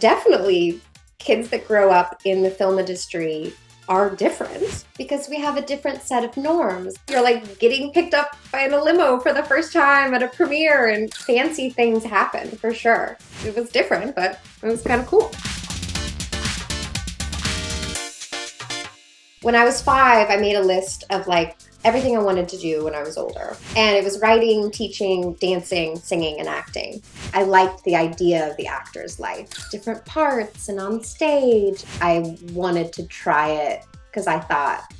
Definitely kids that grow up in the film industry are different because we have a different set of norms. You're like getting picked up by in a limo for the first time at a premiere, and fancy things happen for sure. It was different, but it was kind of cool. When I was 5, I made a list of like everything I wanted to do when I was older. And it was writing, teaching, dancing, singing, and acting. I liked the idea of the actor's life, different parts and on stage. I wanted to try it because I thought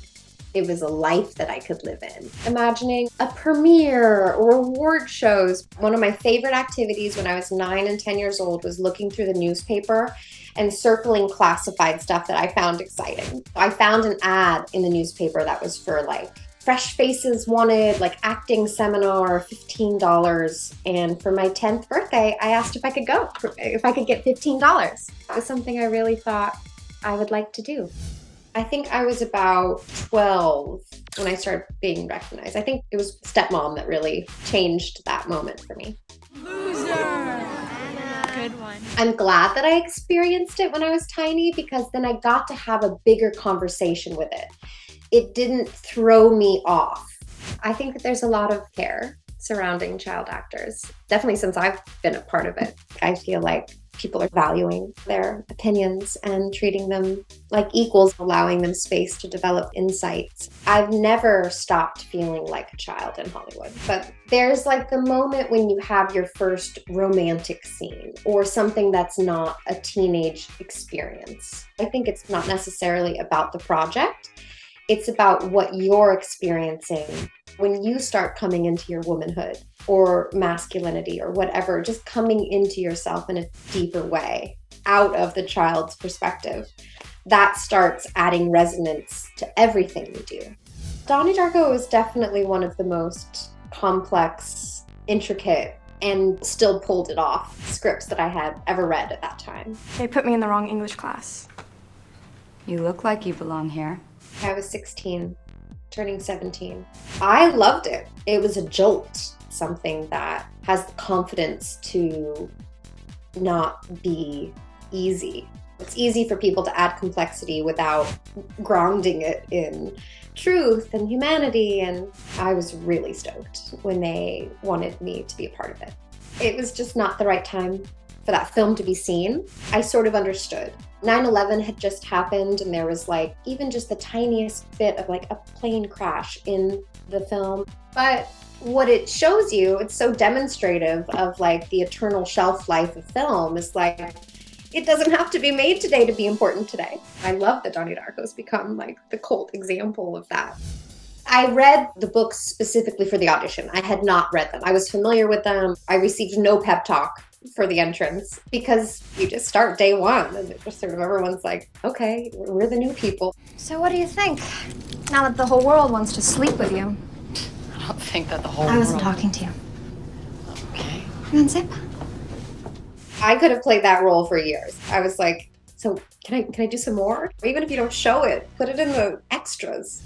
it was a life that I could live in. Imagining a premiere or award shows. One of my favorite activities when I was 9 and 10 years old was looking through the newspaper and circling classified stuff that I found exciting. I found an ad in the newspaper that was for like Fresh Faces wanted like acting seminar, $15. And for my 10th birthday, I asked if I could go, if I could get $15. That was something I really thought I would like to do. I think I was about 12 when I started being recognized. I think it was Stepmom that really changed that moment for me. Loser! Good one. I'm glad that I experienced it when I was tiny because then I got to have a bigger conversation with it. It didn't throw me off. I think that there's a lot of care surrounding child actors. Definitely since I've been a part of it. I feel like people are valuing their opinions and treating them like equals, allowing them space to develop insights. I've never stopped feeling like a child in Hollywood, but there's like the moment when you have your first romantic scene or something that's not a teenage experience. I think it's not necessarily about the project. It's about what you're experiencing when you start coming into your womanhood or masculinity or whatever, just coming into yourself in a deeper way, out of the child's perspective. That starts adding resonance to everything you do. Donnie Darko is definitely one of the most complex, intricate, and still pulled it off scripts that I had ever read at that time. They put me in the wrong English class. You look like you belong here. I was 16, turning 17. I loved it. It was a jolt, something that has the confidence to not be easy. It's easy for people to add complexity without grounding it in truth and humanity, and I was really stoked when they wanted me to be a part of it. It was just not the right time for that film to be seen. I sort of understood. 9/11 had just happened, and there was like even just the tiniest bit of like a plane crash in the film. But what it shows you, it's so demonstrative of like the eternal shelf life of film, is like it doesn't have to be made today to be important today. I love that Donnie Darko's become like the cult example of that. I read the books specifically for the audition. I had not read them. I was familiar with them. I received no pep talk for the entrance because you just start day one and it just sort of everyone's like, okay, we're the new people. So what do you think? Now that the whole world wants to sleep with you. I don't think that the whole I wasn't world... talking to you. Okay. Come on, Zip. I could have played that role for years. I was like, so can I do some more? Even if you don't show it, put it in the extras.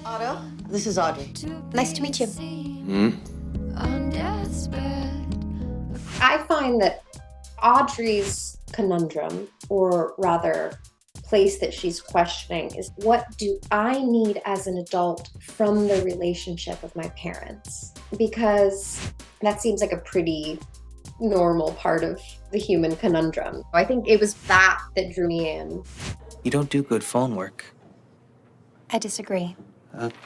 Otto, this is Audrey. Nice to meet you. I find that Audrey's conundrum, or rather place that she's questioning, is what do I need as an adult from the relationship of my parents? Because that seems like a pretty normal part of the human conundrum. I think it was that drew me in. You don't do good phone work. I disagree.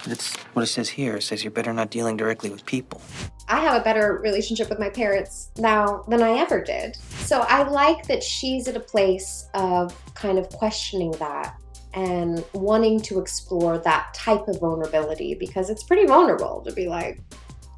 That's what it says here. It says you're better not dealing directly with people. I have a better relationship with my parents now than I ever did. So I like that she's at a place of kind of questioning that and wanting to explore that type of vulnerability, because it's pretty vulnerable to be like,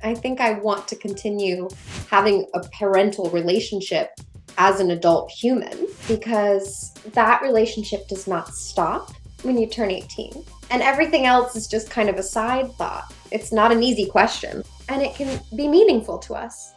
I think I want to continue having a parental relationship as an adult human, because that relationship does not stop when you turn 18. And everything else is just kind of a side thought. It's not an easy question, and it can be meaningful to us.